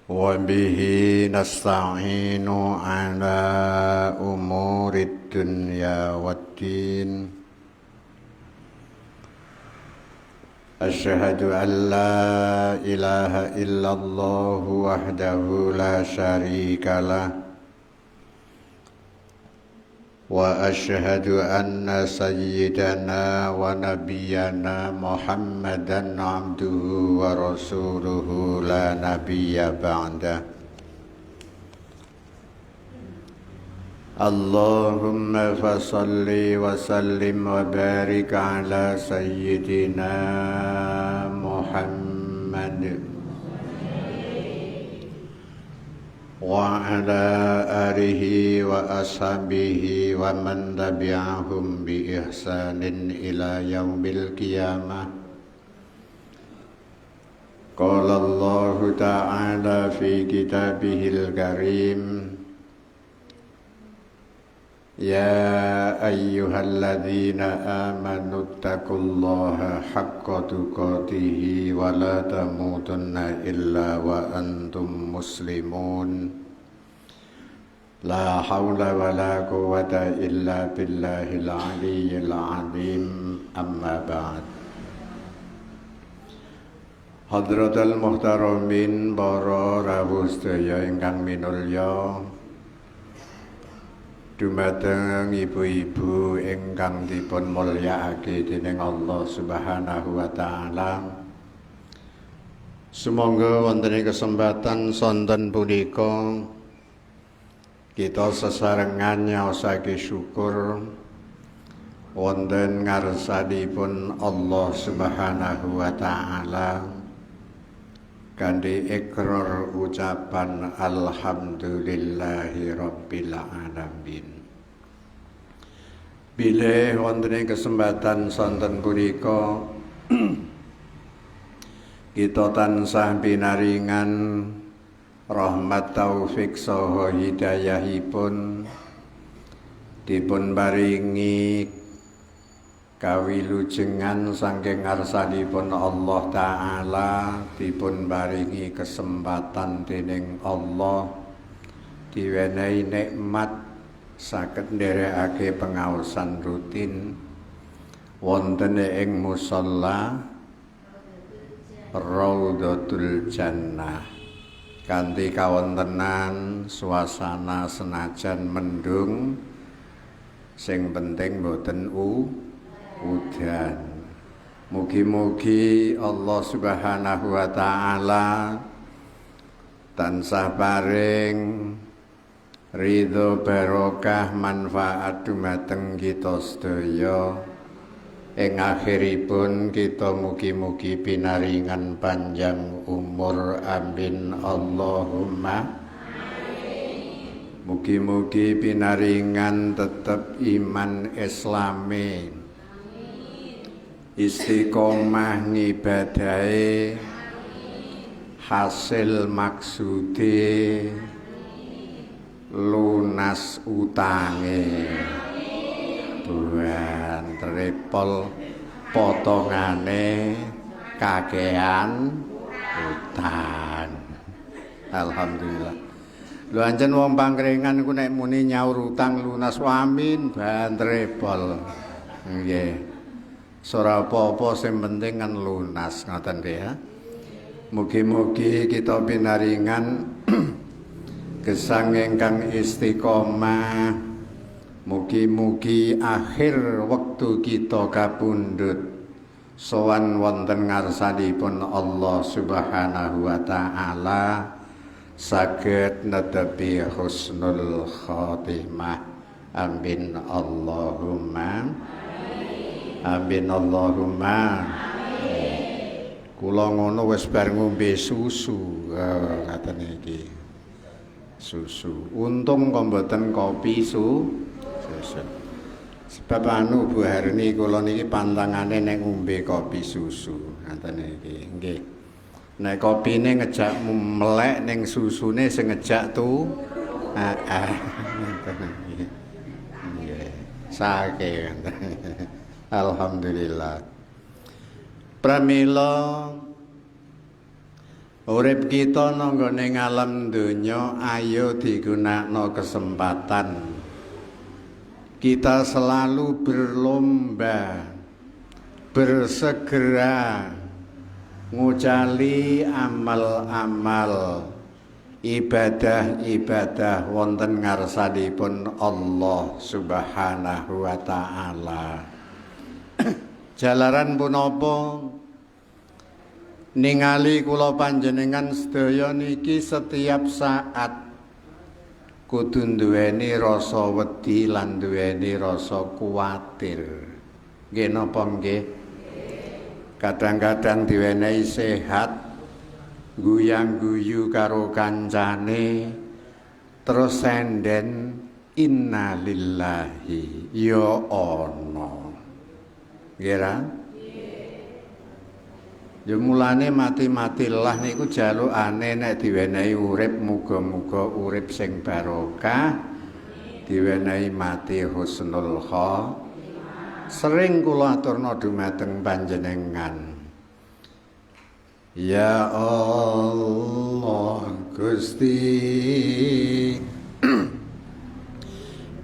وبه نستعين على أمور الدنيا والدين أشهد أن لا إله إلا الله وحده لا شريك له وأشهد أن سيدنا ونبينا محمدا عبده ورسوله لا نبي بعده اللهم فصل وسلم وبارك على سيدنا محمد وعلى آله وأصحابه ومن تبعهم بإحسان إلى يوم القيامة قال الله تعالى في كتابه الكريم يا أيها الذين آمنوا اتقوا الله حق تقاته ولا تموتن إلا وأنتم مسلمون لا حول ولا قوة إلا بالله العلي العظيم أما بعد Hadratul Muhtaramin para rawuh sedaya ingkang minulya dumateng ibu-ibu ingkang dipun mulyakake dening Allah Subhanahu wa taala. Sumangga wonten ing kesempatan sonten punika kita sesarengan nyaosake syukur wonten ngarsanipun Allah Subhanahu wa taala kanthi ikrar ucapan alhamdulillahi rabbil alamin. Bilih wonten ing kesempatan sonten punika kita tansah pinaringan rahmat taufik saha hidayahipun dipun paringi kawilujengan saking ngarsanipun Allah Ta'ala dipun paringi kesempatan dening Allah diwenehi nikmat saged nderekake pengaosan rutin wonten ing musala Raudhatul Jannah kanthi kawontenan suasana senajan mendung sing penting boten udan. Mugi-mugi Allah Subhanahu wa taala tansah paring ridho barokah manfaat dumateng kita sedaya. Ing akhiripun kita mugi-mugi pinaringan panjang umur amin Allahumma. Mugi-mugi pinaringan tetep iman Islami. Istiqomah ngibadahe hasil maksude lunas utange buan tripol potongane kakean utang. Alhamdulillah. Lho ancen wong pangkringan iku nek muni nyaur utang lunas wamin ban tripol. Nggih. Ora apa-apa sing penting kan lunas ngoten ya. Mugi-mugi kita pinaringan gesang ingkang istiqomah. Mugi-mugi akhir wektu kita kapundhut sowan wonten ngarsanipun Allah Subhanahu wa taala saged netepi husnul khotimah. Amin Allahumma. Amin Allahumma. Kula ngono wis bar ngombe susu, ngaten iki. Susu. Untung kok mboten kopi susu. Sebab anu Bu Harni kula niki pantangane nek ngombe kopi susu, ngaten iki. Nggih. Nek kopine ngejak melek ning susune sing ngejak tu. Nggih. Saking. Alhamdulillah. Pramila Urip kita nanggone ngalam donya ayo digunakno kesempatan. Kita selalu berlomba, bersegera ngucali amal-amal ibadah-ibadah wonten ngarsanipun Allah Subhanahu wa taala. Jalaran punapa ningali kula panjenengan sedaya niki setiap saat kudu duweni rasa wedi lan duweni rasa kuwatir. Nggih napa nggih? Kadang-kadang diwenehi sehat, guyang-guyu karo kancane, terus senden innalillahi ya ana. Nggih ra? Ya mulane mati-matilah niku jalukane nek diwenehi urip muga-muga urip sing barokah, diwenehi mati husnul khotimah. Sering kula aturna dumateng panjenengan. Ya Allah Gusti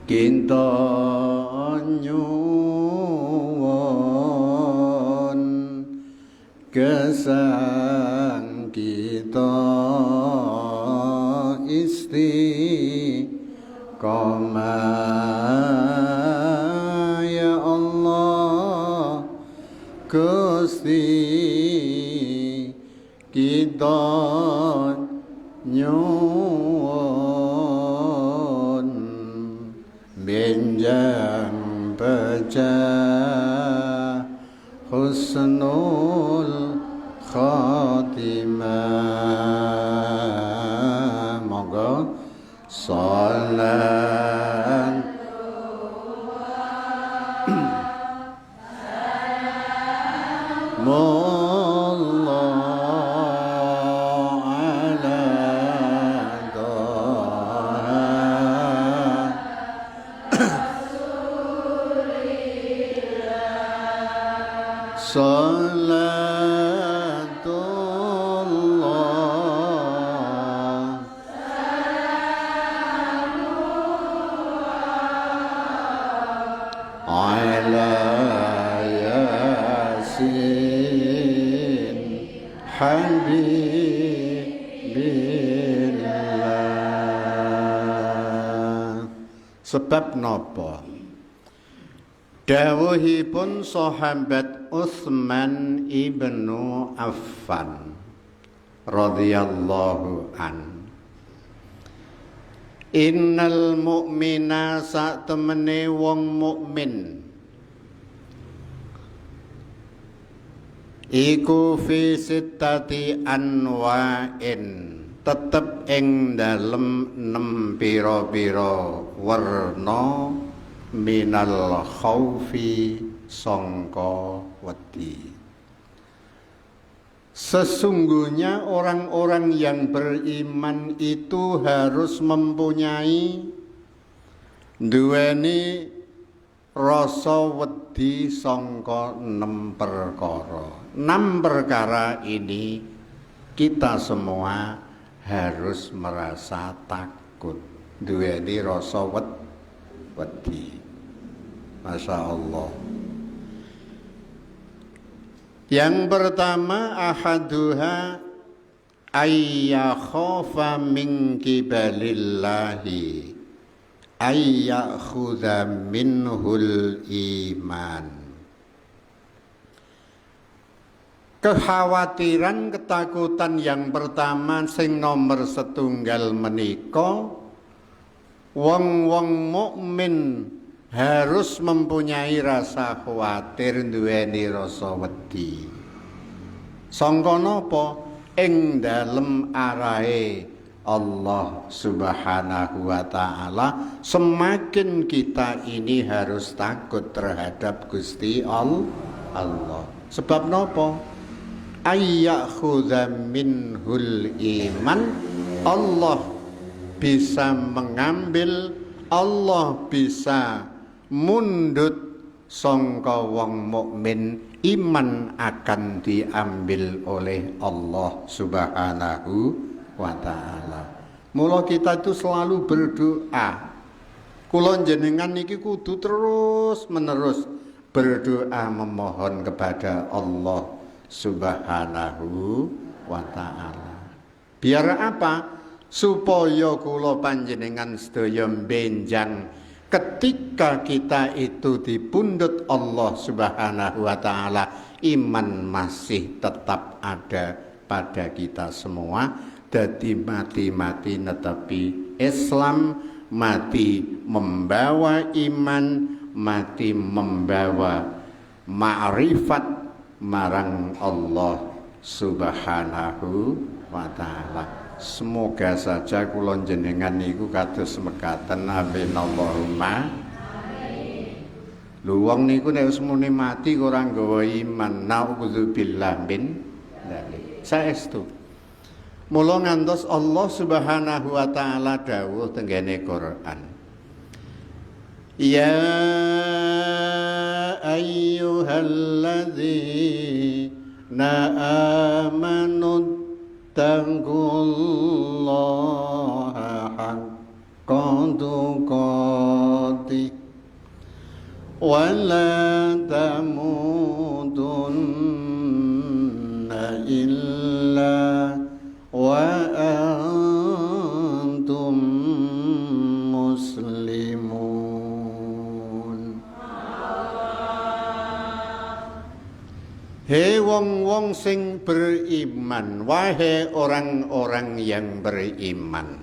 kinto nyuwun gesang kita istiqomah ya Allah Gusti kita nyuwun benjang pecah husnul khotimah. Monggo salat Allah ala Rasulillah salatullah ala yasin habibillah. Sebab napa? Dawuhipun sahabat Utsman ibnu Affan radhiyallahu an, innal mu'mina satemene wong mukmin iku fi sittati anwa'in tetep ing dalem 6 pira-pira werna minal khaufi sangka wedi. Sesungguhnya orang-orang yang beriman itu harus mempunyai duweni rasa wedi sangka 6 perkara. 6 perkara ini kita semua harus merasa takut, duweni rasa wedi. Masya Allah. Yang pertama ahaduha ayyakhofa min kibalillahi ayyakhudha minhul iman. Kekhawatiran, ketakutan yang pertama sing nomor setunggal menika wong-wong mukmin harus mempunyai rasa khawatir, duweni rasa wedi. Sangka napa? Ing dalem arahe Allah Subhanahu wa taala, semakin kita ini harus takut terhadap Gusti Allah. Sebab napa? Ayyakhudha minhul iman, Allah bisa mengambil, Allah bisa mundut sangka wong mukmin iman akan diambil oleh Allah Subhanahu wa taala. Mula kita itu selalu berdoa. Kula jenengan niki kudu terus menerus berdoa memohon kepada Allah Subhanahu wa taala. Biar apa? Supaya kula panjenengan sedaya benjang ketika kita itu dipundhut Allah Subhanahu wa taala, iman masih tetap ada pada kita semua. Dadi mati-mati netepi Islam, mati membawa iman, mati membawa ma'rifat marang Allah Subhanahu wa taala. Semoga saja kula jenengan niku kados mekaten, amin Allahumma amin. Lho wong niku nek wis muni mati ora nggawa iman, naudzubillah min dzalik. Saestu. Mula ngantos Allah Subhanahu wa taala dawuh tenggene Quran. Ya ayyuhalladzina amanu taqullaha haqqa tuqatih wa la tamutunna illa wa antum muslimun. Hei wong-wong sing beriman, wahai orang-orang yang beriman,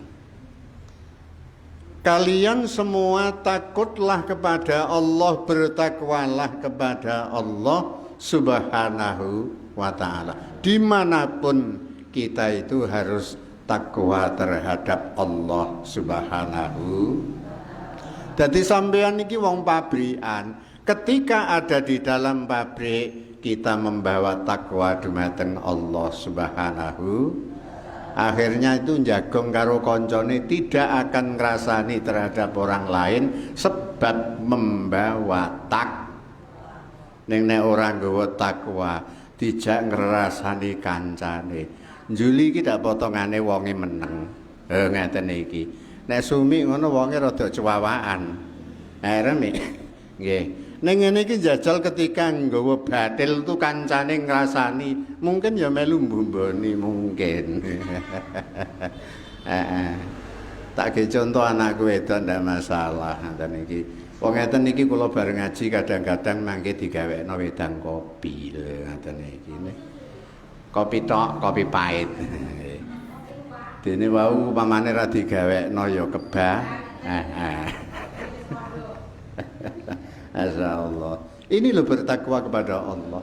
kalian semua takutlah kepada Allah, bertakwalah kepada Allah Subhanahu wa ta'ala. Dimanapun kita itu harus takwa terhadap Allah Subhanahu. Jadi sampean iki wong pabrikan, ketika ada di dalam pabrik kita membawa takwa dumateng Allah Subhanahu, akhirnya itu njagong karo koncone tidak akan ngrasani terhadap orang lain sebab membawa ning nek ora nggawa takwa dijak ngrasani kancane. Juli iki dak potongane wonge meneng. Ngeten iki. Nek sumi ngono wonge rada cuwawaan. Rene nggih. Ning ngene iki jajal ketika nggawa batil tu kancane ngrasani, mungkin ya melu mbumboni mungkin. Tak ge contoh anakku wedok ndak masalah ngoten iki. Wong ngeten iki kula bareng ngaji kadang-kadang mangke digawekno wedang kopi lho ngoten iki. Kopi tok, kopi pahit. Dene wau upamane ra digawekno ya kebah. Masyaallah. Ini loh bertakwa kepada Allah.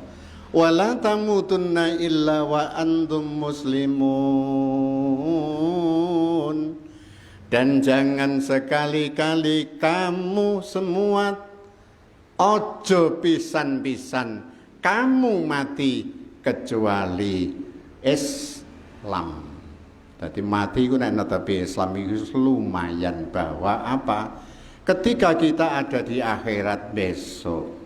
Wala tamutunna illa wa antum muslimun. Dan jangan sekali-kali kamu semua ojo pisan-pisan kamu mati kecuali Islam. Jadi mati itu nek netepi Islam itu lumayan, bahwa apa? Ketika kita ada di akhirat besok,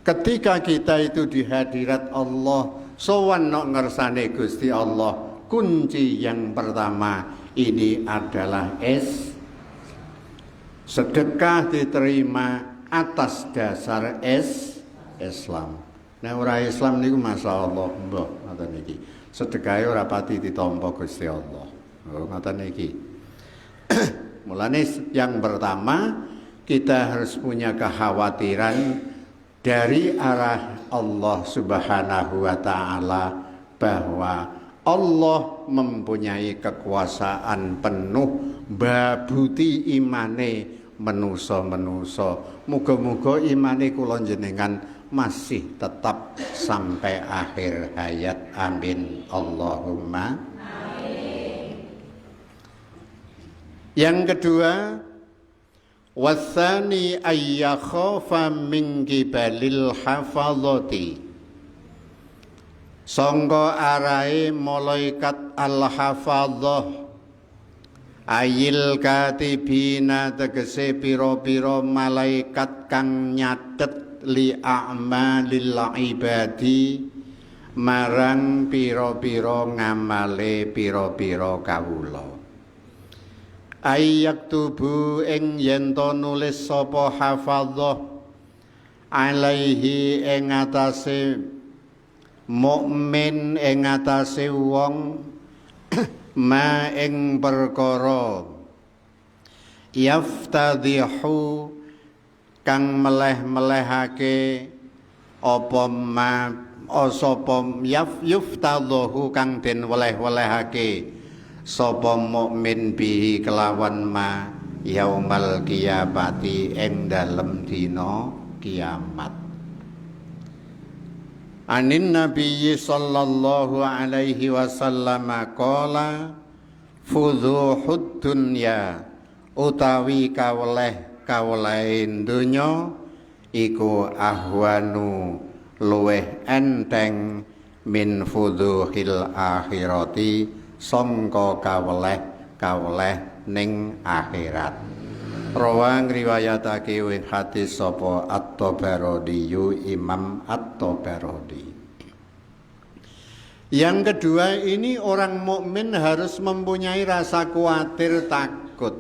ketika kita itu di hadirat Allah, sowan nok ngersane Gusti Allah, kunci yang pertama ini adalah sedekah diterima atas dasar Islam. Nah ora Islam niku masyaallah mbah ngoten iki. Sedekahe ora pati ditampa Gusti Allah. Oh ngoten iki. Mulane yang pertama kita harus punya kekhawatiran dari arah Allah Subhanahu wa taala, bahwa Allah mempunyai kekuasaan penuh babuti imane menusa-menusa. Muga-muga imane kula jenengan masih tetap sampai akhir hayat, amin Allahumma amin. Yang kedua, wasani ayyakhafa min qibalil hafadhati, sangka arahe malaikat al-hafadhah, ayil katibina tegese pira-pira malaikat kang nyatet li a'malil ibadi marang pira-pira ngamale pira-pira kawula. Ayyak tubu ing yen to nulis sapa hafadzah alaihi ing atase mukmin ing atase wong ma ing perkara yaftadhihu kang meleh-melehake apa ma sapa yuftadhu kang den weleh-welehake sapa mukmin bihi kelawan ma yaumal qiyamati ing dalem dina kiamat. Anin Nabi sallallahu alaihi wasallam qala fudhuhud dunya utawi kaweleh donya iku ahwanu luweh enteng min fudhuhil akhirati sangka kaweleh ning akhirat. Rawang riwayatake wing hadis sapa At-Tabarani Imam At-Tabarani. Yang kedua ini orang mukmin harus mempunyai rasa khawatir takut.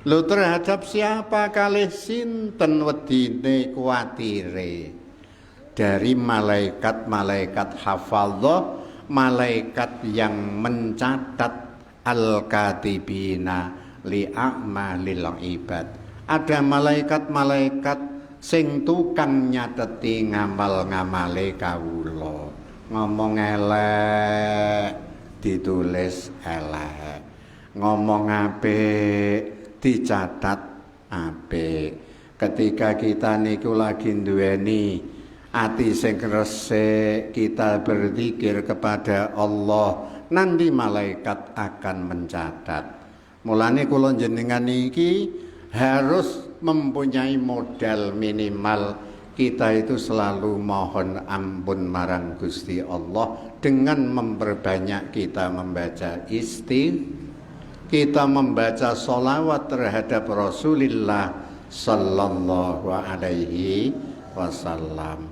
Lho terhadap siapa kalih sinten wedine kuwatire dari malaikat-malaikat hafadzah, malaikat yang mencatat al-katibina li a'malil ibad. Ada malaikat-malaikat sing tukang nyateti ngamal-ngamale kawula. Ngomong elek ditulis elek, ngomong apik dicatat apik. Ketika kita niku lagi duweni ati sing resik, kita berzikir kepada Allah, nanti malaikat akan mencatat. Mulane kula jenengan iki harus mempunyai modal minimal. Kita itu selalu mohon ampun marang Gusti Allah dengan memperbanyak kita membaca kita membaca sholawat terhadap Rasulullah sallallahu alaihi wasallam.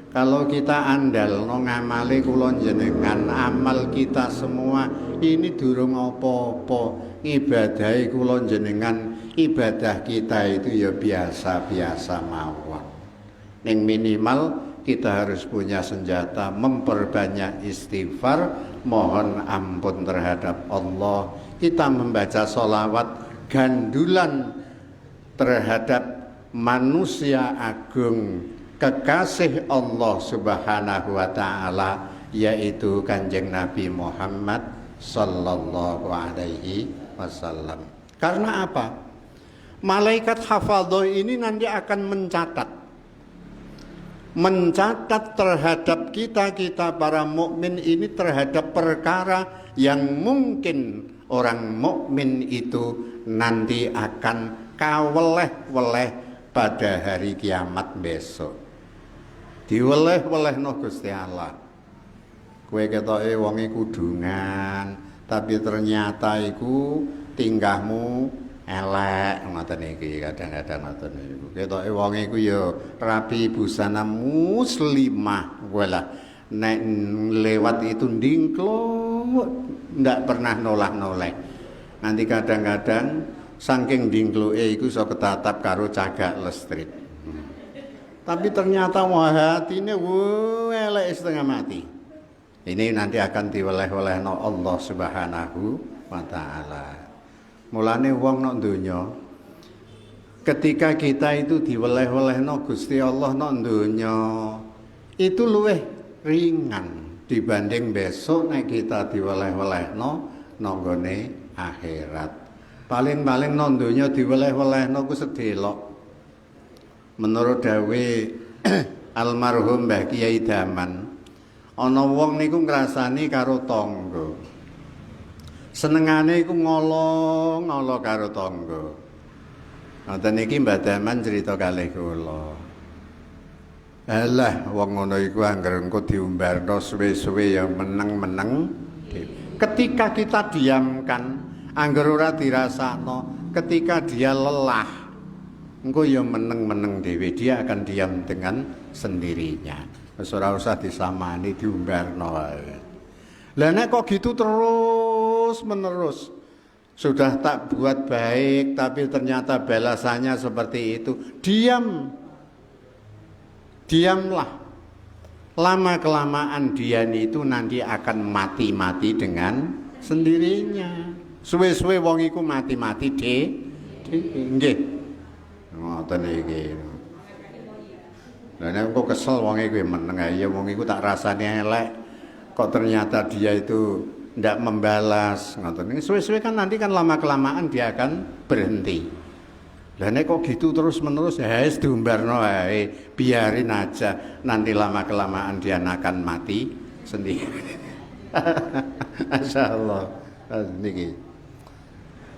Kalau kita andal no ngamali kula jenengan, amal kita semua ini durung apa-apa. Ibadah kula jenengan, ibadah kita itu ya biasa-biasa mawon. Yang minimal kita harus punya senjata memperbanyak istighfar, mohon ampun terhadap Allah. Kita membaca sholawat gandulan terhadap manusia agung, kekasih Allah subhanahu wa ta'ala, yaitu Kanjeng Nabi Muhammad sallallahu alaihi wasallam. Karena apa? Malaikat hafadzah ini nanti akan mencatat terhadap kita para mukmin ini terhadap perkara yang mungkin orang mukmin itu nanti akan kaweleh-weleh pada hari kiamat besok. Diweleh-welehno Gusti Allah. Kowe ketoke wong iku kudungan, tapi ternyata iku tingkahmu elek ngoten iki, kadang-kadang ngoten niku. Ketoke wong iku ya rapi busana muslimah, walah nek lewat itu ndingkluk ndak pernah nolak-nolak. Nanti kadang-kadang saking ndingkluke iku iso ketatap karo cagak listrik. Tapi ternyata hatine elek setengah mati. Ini nanti akan diweleh-welehno Allah Subhanahu wa taala. Mulane wong nok donya ketika kita itu diweleh-welehno Gusti Allah nok donya itu luwih ringan dibanding besok nek kita diweleh-welehno nang gone akhirat. Paling-paling nok donya diweleh-welehno ku sedelok. Menurut dawe almarhum Mbah Kiai Daman, ana wong niku ngrasani karo tangga. Senengane iku ngolo-ngolo karo tangga. Ngoten iki Mbah Daman cerita kalih kula. Alah wong ngono iku angger engko diumbarno suwe-suwe ya meneng-meneng. Ketika kita diamkan, angger ora dirasakno, ketika dia lelah, engko ya meneng-meneng dhewe, dia akan diam dengan sendirinya. Wis ora usah disamani, diumbarno wae. Lah nek kok gitu terus menerus, sudah tak buat baik tapi ternyata balasannya seperti itu, diamlah. Lama-kelamaan diam itu nanti akan mati-mati dengan sendirinya. Suwe-suwe wong iku mati-mati nggih. Ngoten iki. Lah nek kok kesel wong iku meneng ya wong iku tak rasane elek. Kok ternyata dia itu ndak membalas ngoten. Suwe-suwe kan nanti kan lama-kelamaan dia akan berhenti. Lah nek kok gitu terus-menerus ya wis diumbarno wae, biarin aja. Nanti lama-kelamaan dia akan mati sendiri. Masyaallah. Niki.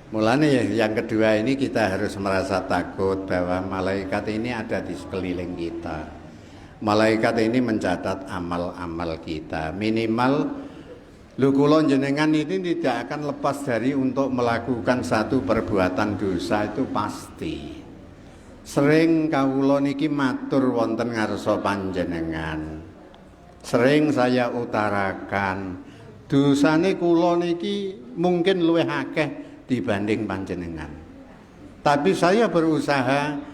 Mulane yang kedua ini kita harus merasa takut bahwa malaikat ini ada di sekeliling kita. Malaikat ini mencatat amal-amal kita. Minimal kula jenengan ini tidak akan lepas dari untuk melakukan satu perbuatan dosa, itu pasti. Sering kawula niki matur wonten ngarsa panjenengan. Sering saya utarakan, dosane kula niki mungkin luwih akeh dibanding panjenengan. Tapi saya berusaha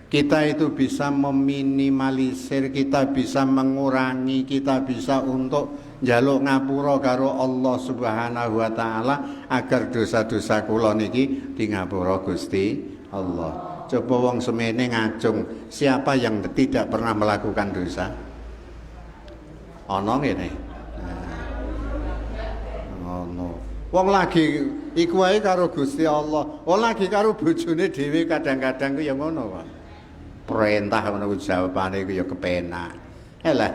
kita itu bisa meminimalisir, kita bisa mengurangi, kita bisa untuk njaluk ngapura karo Allah Subhanahu wa taala agar dosa-dosa kula niki di ngapura Gusti Allah. Coba wong semene ngajung, siapa yang tidak pernah melakukan dosa? Ana ngene. Ono. Wong lagi iku wae karo Gusti Allah, wong lagi karo bojone dhewe kadang-kadang ku ya ngono kok. Perintah ngono ku jawabane ku ya kepenak. Elah,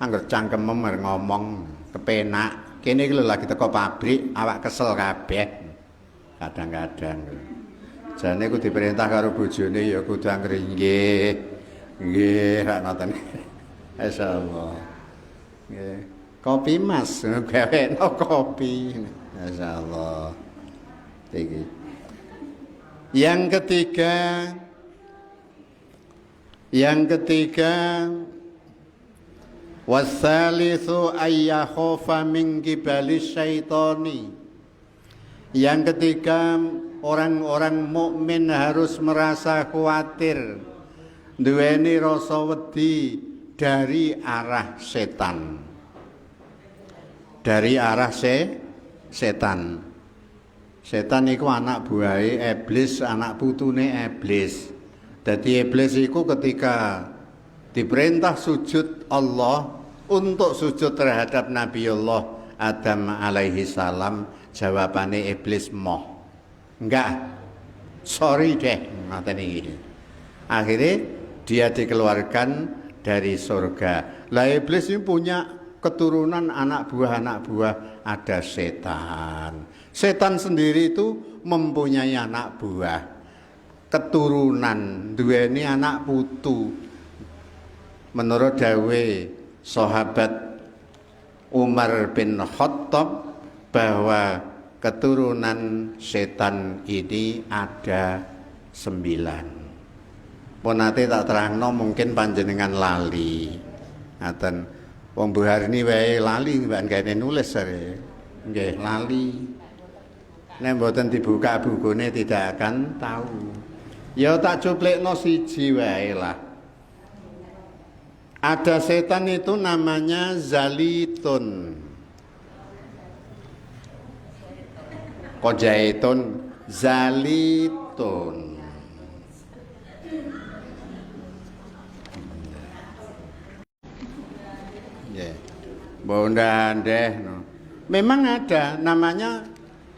angger cangkemem ngomong kepenak. Kene iki lho lagi teko pabrik, awak kesel kabeh. Kadang-kadang. Jane ku diperintah karo bojone ya kudu angger nggih. Nggih, rak ngoten. Masyaallah. Nggih. Kopi Mas, gawekno kopi. Masyaallah. Iki. Yang ketiga wasalitsu ayyakhafa min qibali syaitani. Yang ketiga, orang-orang mukmin harus merasa khawatir, duweni rasa wedi dari arah setan. Dari arah setan. Setan iku anak buahe iblis, anak putune iblis. Dadi iblis iku ketika diperintah sujud Allah untuk sujud terhadap Nabiullah Adam alaihi salam, jawabane iblis moh. Enggak. Sorry deh, ngoten iki. Akhirnya dia dikeluarkan dari surga. Lah iblis ini punya keturunan anak buah ada setan. Setan sendiri itu mempunyai anak buah, keturunan, duweni anak putu. Menurut dawe sahabat Umar bin Khattab bahwa keturunan setan ini ada 9. Ponate tak terangno mungkin panjenengan lali. Ngaten wong Bu Harni wae lali mbak gane nulis sare. Nggih lali. Nek mboten dibuka bukune tidak akan tahu. Ya tak cuplekno siji wae lah. Ada setan itu namanya Zalitun. Kojaitun Zalitun. Ya. Bonda deh no. Memang ada namanya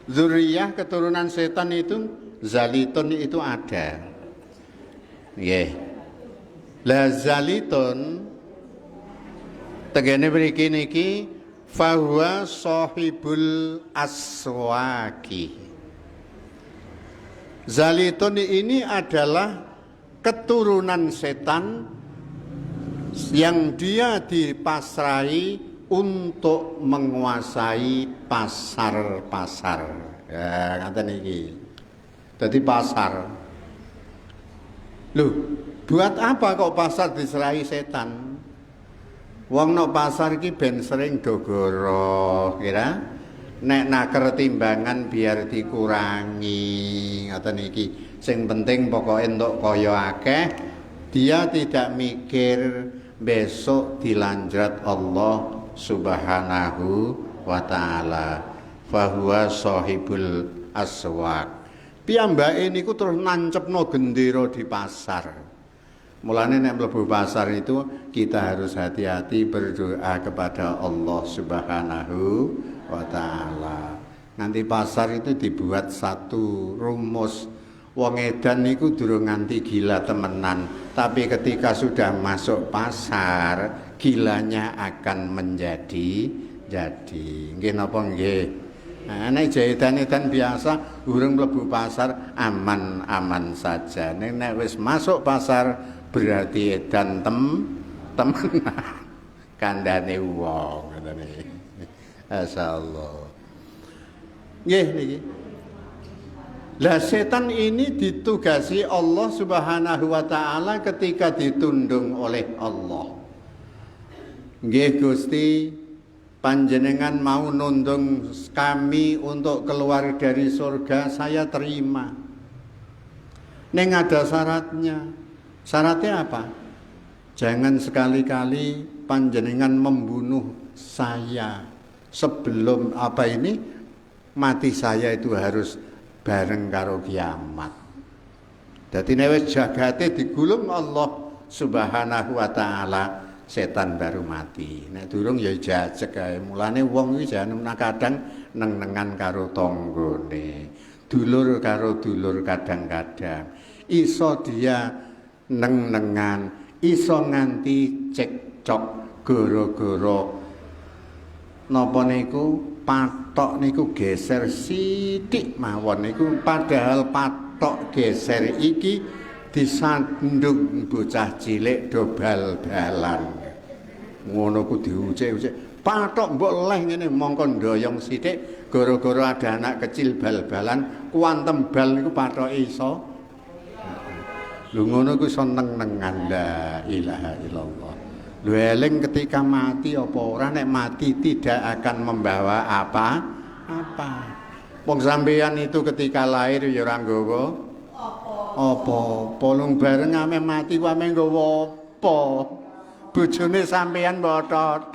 zuriyah keturunan setan itu Zalitun itu ada. Nggih. La Zalitun tegene mriki niki fahuwa sahibul aswaki. Zalitun ini adalah keturunan setan yang dia dipasrahi untuk menguasai pasar-pasar. Ya, ngaten iki. Dadi pasar. Loh, buat apa kok pasar diserahi setan? Wong nok pasar iki ben sering dogoro, kira nek naker timbangan biar dikurangi, ngoten iki. Sing penting pokoke entuk kaya akeh, dia tidak mikir besok dilanjrat Allah Subhanahu wa taala. Fahuwa sahibul aswaq. Piyambake niku terus nancepno gendera di pasar. Mulane nek mlebu pasar itu kita harus hati-hati berdoa kepada Allah Subhanahu wa taala. Nanti pasar itu dibuat satu rumus. Wong edan niku durung nganti gila temenan, tapi ketika sudah masuk pasar, gilanya akan menjadi jadi. Nggih napa nggih? Nah, nek jahitan-edan biasa urung mlebu pasar aman-aman saja. Nek wis masuk pasar berarti edan temen kandhane wong ngoten iki. Masyaallah. Nggih niki. Lah setan ini ditugasi Allah Subhanahu wa taala ketika ditundung oleh Allah. Nggih Gusti, panjenengan mau nundung kami untuk keluar dari surga, saya terima. Neng ada syaratnya. Syaratnya apa? Jangan sekali-kali panjenengan membunuh saya sebelum mati saya itu harus bareng karo kiamat. Dadi nek wis jagate digulung Allah Subhanahu wa taala, setan baru mati. Nek durung ya jajeg ae. Mulane wong iki jan kadang neng-nengan karo tanggane. Dulur karo dulur kadang-kadang iso dia neng-nengan, iso nganti cekcok gara-gara napa niku patok niku geser sithik mawon niku, padahal patok geser iki disandung bocah cilik do bal-balan. Ngono ku diucek-ucek, patok mbok leh ngene mongko ndoyong sithik gara-gara ada anak kecil bal-balan, kuantem bal niku patoke iso. Lho ngono ku iso neng-nengan, la ilaha illallah. Lho eling ketika mati apa ora, nek mati tidak akan membawa apa-apa. Wong sampeyan itu ketika lahir ya ora nggawa apa. Polung bareng ame mati ku ame nggawa apa. Bojone sampeyan mbotho.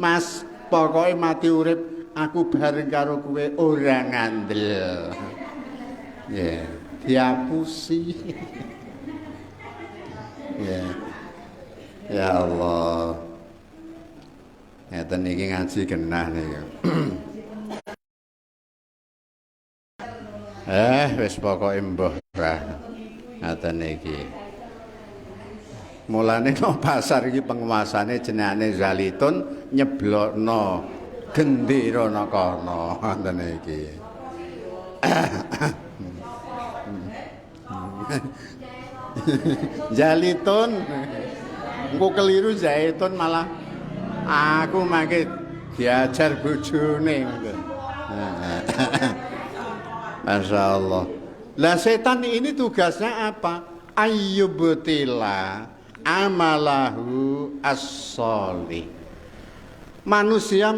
Mas, pokoke mati urip aku bareng karo kowe ora ngandel. Ya, diapusi. Ya. Ya Allah. Ngeten iki ngaji genah niku. Wis pokoke mbah ra. Ngaten iki. Mulane nang pasar iki penguasane jenenge Zalitun nyeblokno gendera nang kono. Ngoten iki. Zalitun engko keliru zaitun malah aku mangke diajar bojone ngono. Masyaallah. Lah setan ini tugasnya apa? Ayyubtila amalahu as-sholih. Manusia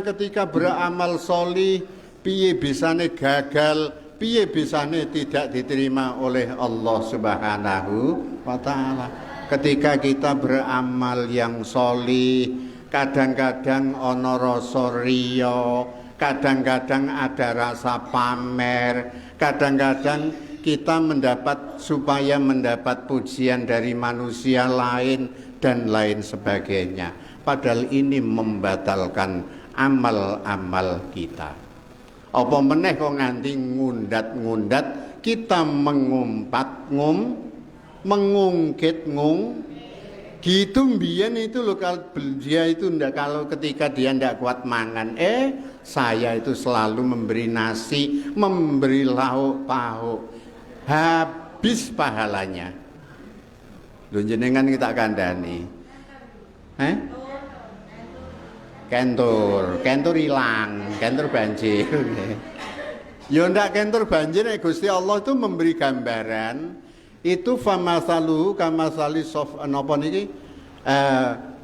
ketika beramal sholih piye bisane gagal, piye bisane tidak diterima oleh Allah Subhanahu wa taala. Ketika kita beramal yang sholih, kadang-kadang ana rasa riya, kadang-kadang ada rasa pamer, kadang-kadang kita supaya mendapat pujian dari manusia lain dan lain sebagainya. Padahal ini membatalkan amal-amal kita. Apa meneh kok nganti ngundat-ngundat kita mengungkit gitu mbiyen itu loh, kalau dia itu kalau ketika dia ndak kuat mangan, saya itu selalu memberi nasi, memberi lauk pauk, habis pahalanya. Lho jenengan kita kandhani. Kentur hilang, kentur banjir. Ya ndak kentur banjir, Gusti Allah itu memberi gambaran Itu famasaluhu kamasali sof napa niki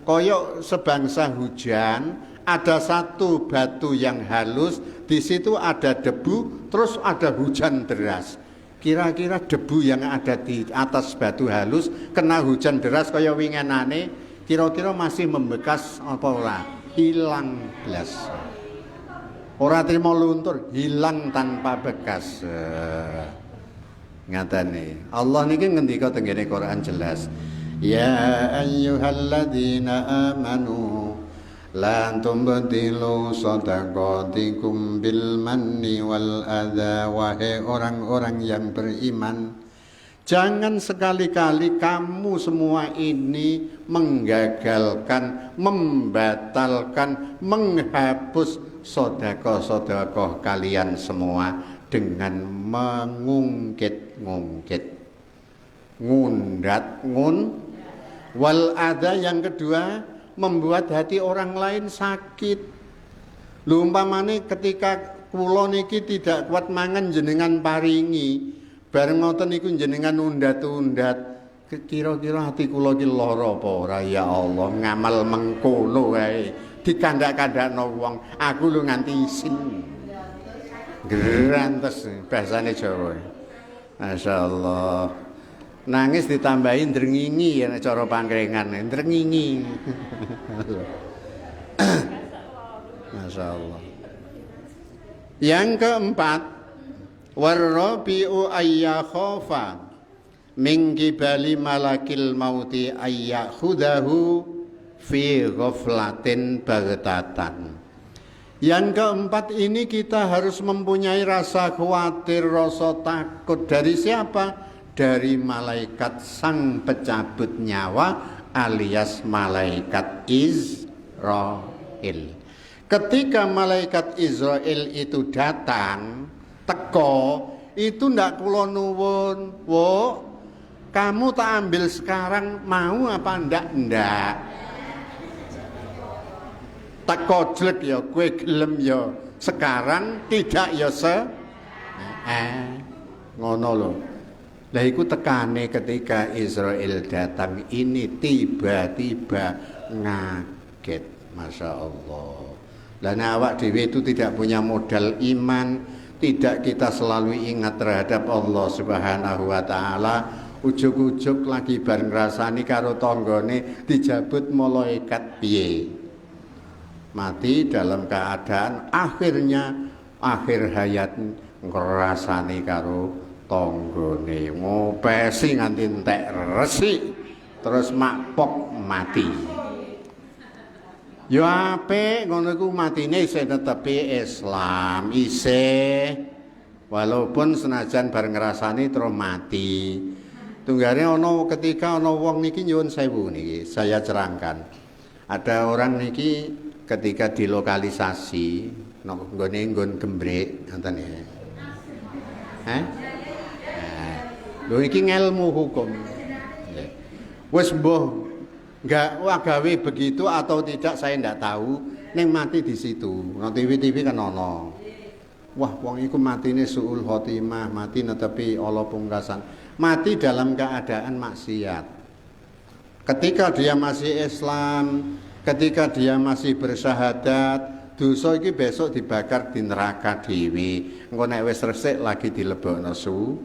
koyok sebangsa hujan, ada satu batu yang halus, di situ ada debu, terus ada hujan deras. Kira-kira debu yang ada di atas batu halus kena hujan deras kaya wingenane, kira-kira masih membekas apa ora? Hilang blas. Ora trimo luntur, hilang tanpa bekas. Ngatane. Allah niki ngendika teng ngene Quran jelas. Ya ayyuhalladzina amanu la tubtilu shadaqatikum bil manni wal adza. Wahai orang-orang yang beriman, jangan sekali-kali kamu semua ini menggagalkan, membatalkan, menghapus sedekah-sedekah kalian semua dengan mengungkit-ungkit, ngundat, wal adza yang kedua, membuat hati orang lain sakit. Lho umpamane ketika kula niki tidak kuat mangan jenengan paringi, bareng ngoten niku jenengan undat-undat, kira-kira hati kula ki lara apa ora ya Allah, ngamal mengkono wae dikandak-kandakno wong, aku lho nganti isin. Gerantes bahasane Jawa. Masyaallah. Nangis ditambahin ndrengingi ya cara pangkrengan, ndrengingi. Masyaallah. Yang keempat, warrabi'u ayyakhafa min qibali malakil mauti ayyakhudahu fi ghaflatin baghtatan. Yang keempat ini kita harus mempunyai rasa khawatir, rasa takut dari siapa? Dari malaikat sang pencabut nyawa alias malaikat Israel. Ketika malaikat Israel itu datang, teko, itu ndak kula nuwun, "Wo, kamu tak ambil sekarang, mau apa ndak?" Ndak. Teko jlek ya kowe gelem ya sekarang, tidak ya ngono lho. Lah iku tekane ketika Israel datang ini tiba-tiba ngaget, Masya Allah. Dan awak dewi itu tidak punya modal iman, tidak kita selalu ingat terhadap Allah Subhanahu wa Ta'ala. Ujuk-ujuk lagi bareng rasani karo tonggone dijabut malaikat piye, mati dalam keadaan akhirnya akhir hayat ngrasani karo tonggone, ngopesi nganti entek resik terus makpok mati. Yo apik ngono iku matine isih netepi Islam isih, walaupun senajan bareng ngrasani terus mati. Tunggare ana ketika ana wong niki nyuwun sewu niki saya cerangkan. Ada orang niki ketika dilokalisasi nggone nggon gembrek ngoten ya. Lho iki ngelmu hukum. Wis mbuh enggak gawe begitu atau tidak saya ndak tahu, ning mati di situ. Nang TV-TV kan ono. Wah, wong iku matine suul khotimah, mati netepi Allah pungkasan. Mati dalam keadaan maksiat. Ketika dia masih Islam, ketika dia masih bersyahadat, dosa iki besok dibakar di neraka dhewe. Engko nek wis resik lagi dilebokno su.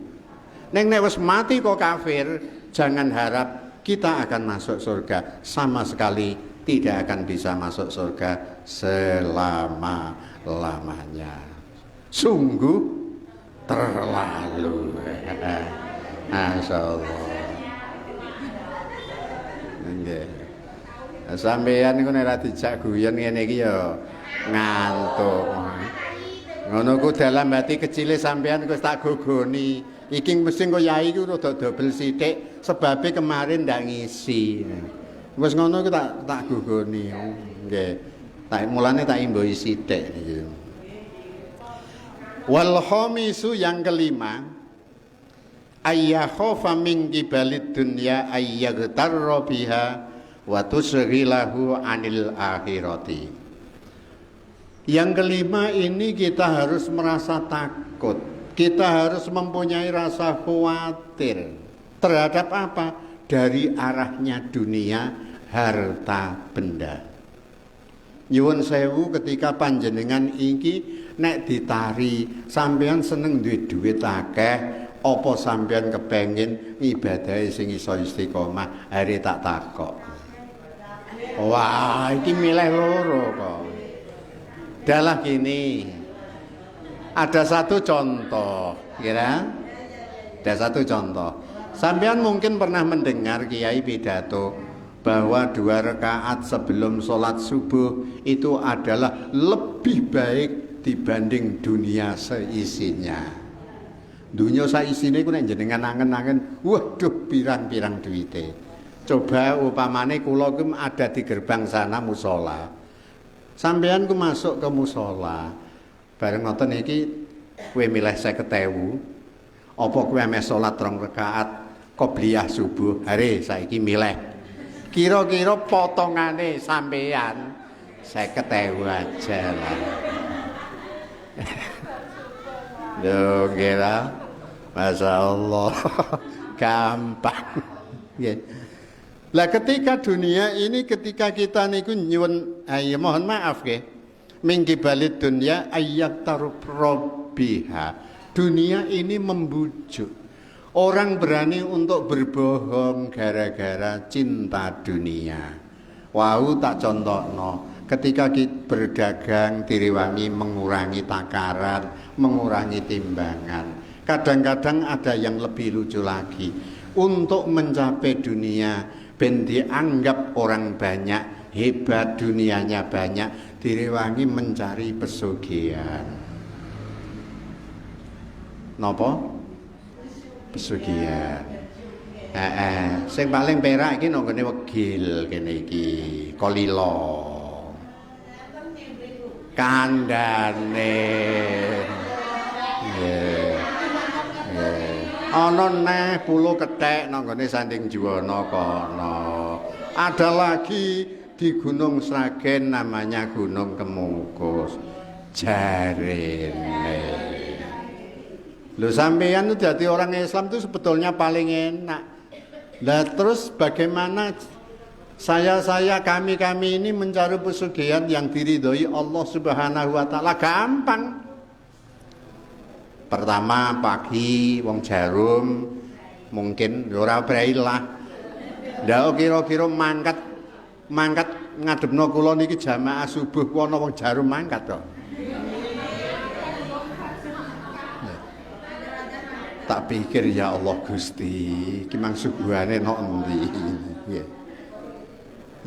Nek wis mati kok kafir, jangan harap kita akan masuk surga. Sama sekali tidak akan bisa masuk surga selama-lamanya. Sungguh terlalu. Masyaallah. Nggih. Sampeyan niku nek ora dijak guyon ngene iki ya ngantuk. Ngono ku dalam hati kecile sampeyan wis tak gogoni. Iki mesti kok yai ku rada dobel sithik sebabe kemarin ndak ngisi. Wis ngono ku tak gogoni. Nggih. Tak mulane tak imbuhi sithik niku. Wal khamisu yang kelima, ayyakhafa min qibalid dunya ayyaghtarra biha wa tusghilahu anil akhirati. Yang kelima ini kita harus merasa takut, kita harus mempunyai rasa khawatir. Terhadap apa? Dari arahnya dunia, harta benda. Nyuwun sewu ketika panjenengan iki nek ditari sampean seneng duwe duit akeh, apa sampean kepengin ngibadahi sing iso istiqomah? Hari tak takok. Wah, iki milih loro kok. Dalah gini. Ada satu contoh, kira? Ada satu contoh. Sampean mungkin pernah mendengar kiai pidato bahwa 2 rakaat sebelum sholat subuh itu adalah lebih baik dibanding dunia seisinya. Dunia seisinya itu jenengan angen-angen, waduh pirang-pirang duite. Coba upamane kula ku ada di gerbang sana musola. Sampean ku masuk ke musola. Bareng ngoten iki kowe milih 50.000 apa kowe ame salat 2 rakaat qobliyah subuh hari saiki milih kira-kira potongane sampean 50.000 aja lah. Lho kira masyaallah gampang nggih. Lah ketika dunia ini ketika kita niku nyuwun mohon maaf nggih minggi balik dunia ayat tarubiha. Dunia ini membujuk orang berani untuk berbohong gara-gara cinta dunia. Wau tak contohno ketika kita berdagang diriwangi mengurangi takaran, mengurangi timbangan. Kadang-kadang ada yang lebih lucu lagi untuk mencapai dunia ben dianggap orang banyak hebat, dunianya banyak, direwangi mencari pesugihan. Napa? Pesugihan. Sing paling perak iki nang ngene wegil kene iki, kolilo. Kandhane. Nggih. Ana neh pulo kethek nang ngene Sanding Juwana kono. Ada lagi di Gunung Sragen namanya Gunung Kemungkus. Jarene. Lho sampeyan itu jadi orang Islam itu sebetulnya paling enak. Lah terus bagaimana kami ini mencari pesugihan yang diridhoi Allah Subhanahu wa taala? Gampang. Pertama pagi wong jarum mungkin ora brailah. Ndak kira-kira mangkat ngadepno kula niki jamaah subuh ana wong jarum mangkat kok. Tak pikir ya Allah Gusti, iki mang subuhane nok endi. Nggih.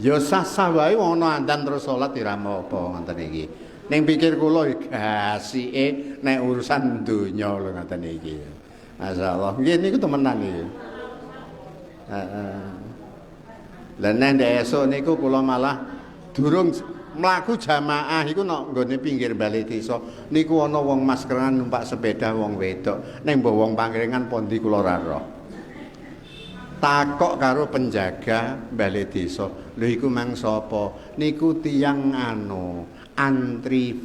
Ya sah-sah wae wong ana andan terus salat ora apa ngoten iki. Ning pikir kula gasike nek urusan donya lho ngoten iki. Masyaallah. Nggih niku temenan iki. Heeh. Lah nek esuk niku kula malah durung mlaku jamaah iku nok nggone pinggir bali desa niku ana wong maskeran numpak sepeda wong wedok ning mbok wong pangkringan pondi kula ora roh. Takok karo penjaga bali desa, lho iku mang sapa? Niku tiyang antri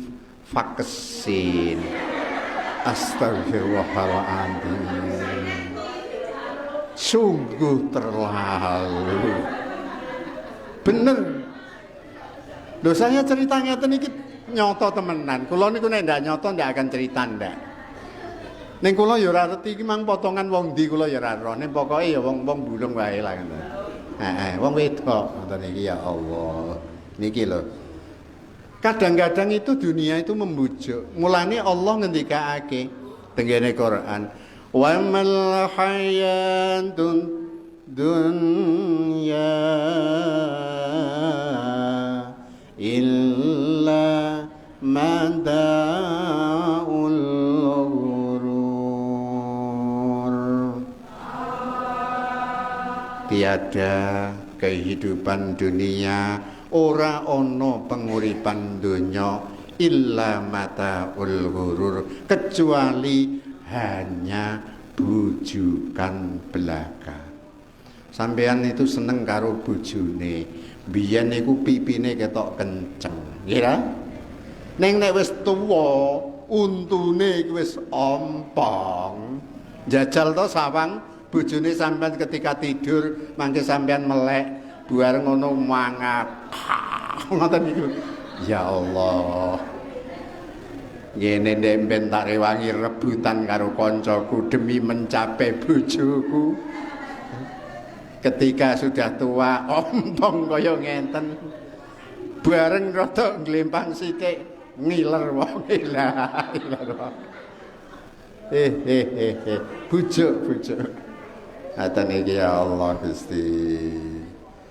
vaksin. Astagfirullahaladzim. Sungguh terlalu. Bener. Loh saya cerita ngeten iki nyoto temenan. Kula niku nek ndak nyoto ndak akan cerita ndak. Ning kula ya ora ngerti iki mang potongan wong ndi kula ya ora roh. Ning pokoke ya wong bulung wae lah ngono. Wong wedok ngoten iki ya Allah. Niki lho. Kadang-kadang itu dunia itu membujuk. Mulane Allah ngendikake tengene Quran, "Wa mal hayatun dunya illa madaul ghurur." Tiada kehidupan dunia, ora ono penguripan donya illa mataul ghurur, kecuali hanya bujukan belaka. Sampean itu seneng karo bojone, biyen niku pipine ketok kenceng, nggih. Ning nek wis tuwa, untune iki wis ompong. Jajal to sawang bojone sampean ketika tidur mangke sampean melek bareng ngono mangap. Ngoten niku. Ya Allah. Ngene ndemben tak rewangi rebutan karo koncoku demi mencapai bojoku. Ketika sudah tua ompong kaya ngenten. Bareng rada nglempang sithik ngiler wong ilah. Bujuk. Ngaten iki ya Allah Gusti.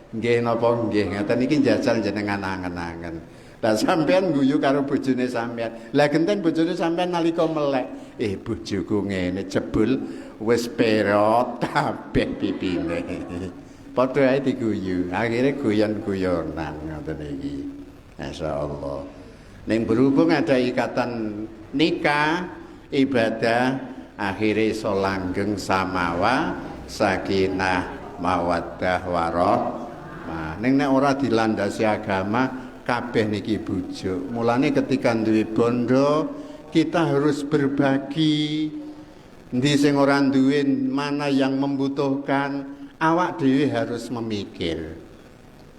Nggih napa nggih ngaten iki njajal jenengan angen-angen. Lah sampean guyu karo bojone sampean. Lah genten bojone sampean nalika melek, bojoku ngene jebul wis perot kabeh pipine. Padha ae diguyu. Akhire guyon-guyonan ngoten iki. Masyaallah. Ning berhubung ada ikatan nikah, ibadah akhire iso langgeng samawa, sakinah, mawaddah warahmah. Ning nek ora dilandasi agama kabeh niki bujuk. Mulane ketika duwe bondo kita harus berbagi. Endi sing ora duwe, mana yang membutuhkan, awak dhewe harus memikir.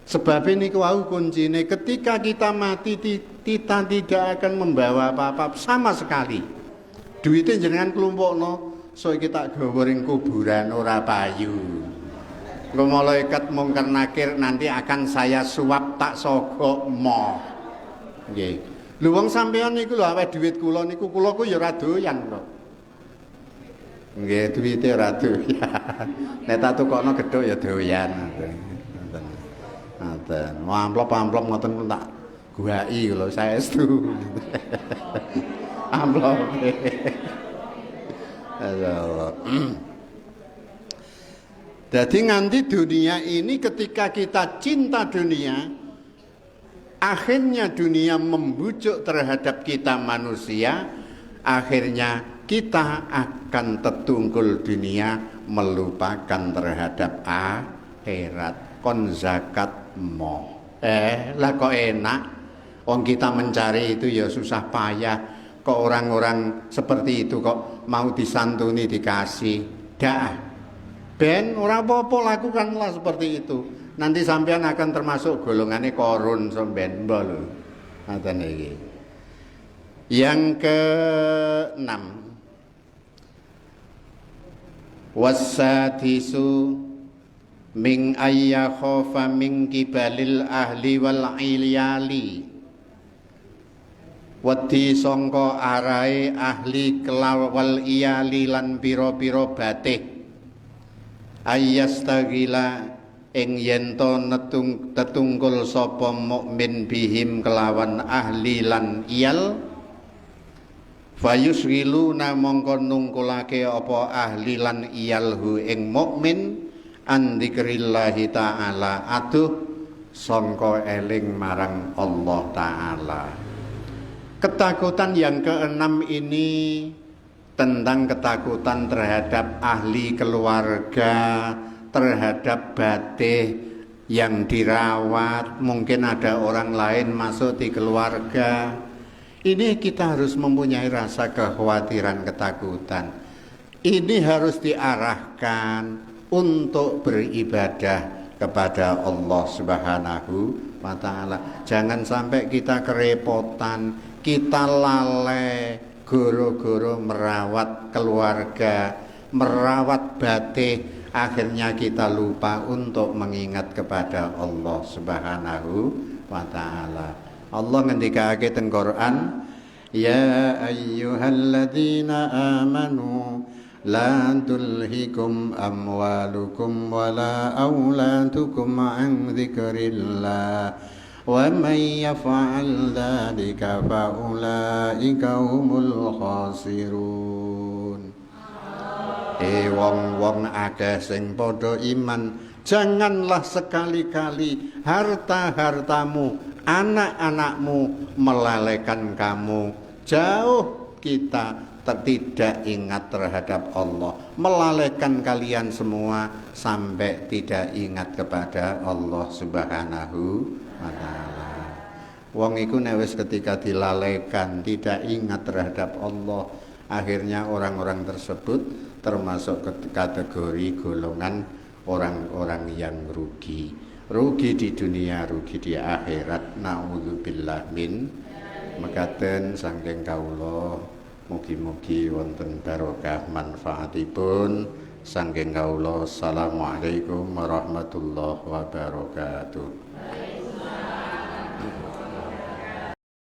Sebab ini wau kuncine ketika kita mati kita tidak akan membawa apa-apa sama sekali. Duitnya jenengan kelompokno, so kita gawa ring kuburan ora payu. Engko malaikat mungkar nakir nanti akan saya suap tak sogok moh. Nggih. Lho wong sampeyan niku lho awake dhuwit kula niku kula ku ya ora doyan kok. Nggih duwite ora doyan. Nek tak tukokno gedhok ya doyan. Ngoten. Amplop-amplop ngoten ku tak guwaki lho saestu. Amplop. Allah. Jadi nganti dunia ini ketika kita cinta dunia, akhirnya dunia membujuk terhadap kita manusia, akhirnya kita akan tertungkul dunia melupakan terhadap akhirat. Kon zakat mo. Lah kok enak. Wong kita mencari itu ya susah payah. Kok orang-orang seperti itu kok mau disantuni dikasih. Dah. Ben ora apa-apa lakukanlah seperti itu. Nanti sampean akan termasuk golongannya korun sampean lho. Ngoten iki. Yang ke-6. Wasadisu min ayya khofa min kibalil ahli wal ilyali. Wedi sangka arahe ahli kelawal iyali lan pira-pira batih. Ayyastagila ing yento tetungkul sapa mukmin bihim kelawan ahli lan iyal fayusghiluna mongko nungkulake apa ahli lan iyalhu ing mukmin an dzikrillahi taala aduh sangka eling marang Allah taala. Ketakutan yang ke-6 ini tentang ketakutan terhadap ahli keluarga, terhadap batih yang dirawat, mungkin ada orang lain masuk di keluarga. Ini kita harus mempunyai rasa kekhawatiran, ketakutan. Ini harus diarahkan untuk beribadah kepada Allah Subhanahu wa Ta'ala. Jangan sampai kita kerepotan, kita lalai goro-goro merawat keluarga, merawat batih, akhirnya kita lupa untuk mengingat kepada Allah Subhanahu wa Ta'ala. Allah ngendikake teng Quran, ya ayyuhalladzina amanu la tulhikum amwalukum wala auladukum an dzikrillah wa may yaf'al dzalika fa ulaika humul khasirun. Wong-wong akeh sing padha iman, janganlah sekali-kali harta-hartamu, anak-anakmu melalaikan kamu. Jauh kita tidak ingat terhadap Allah, melalaikan kalian semua sampai tidak ingat kepada Allah Subhanahu wa Ta'ala. Wong iku nek wis ketika dilalaikan, tidak ingat terhadap Allah, Akhirnya orang-orang tersebut termasuk kategori golongan orang-orang yang rugi. Rugi di dunia, rugi di akhirat. Na'udzubillah min. Mekaten saking kawula mugi-mugi wonten barokah manfaatipun saking kawula. Assalamualaikum warahmatullahi wabarakatuh.